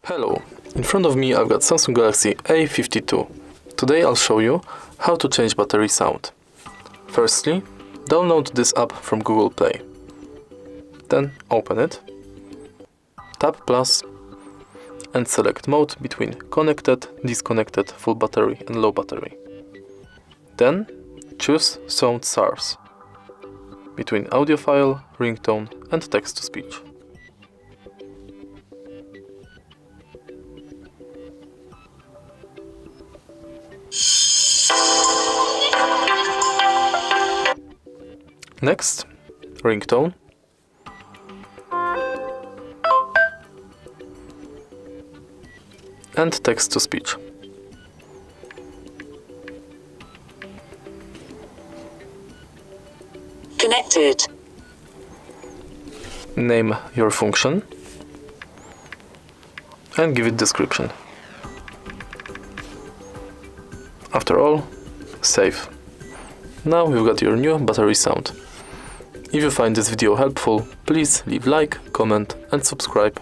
Hello, in front of me I've got Samsung Galaxy A52. Today I'll show you how to change battery sound. Firstly, download this app from Google Play. Then open it, tap plus and select mode between connected, disconnected, full battery and low battery. Then choose sound source between audio file, ringtone and text-to-speech. Next, ringtone, and text-to-speech. Connected. Name your function and give it description. After all, save. Now you've got your new battery sound. If you find this video helpful, please leave like, comment and subscribe.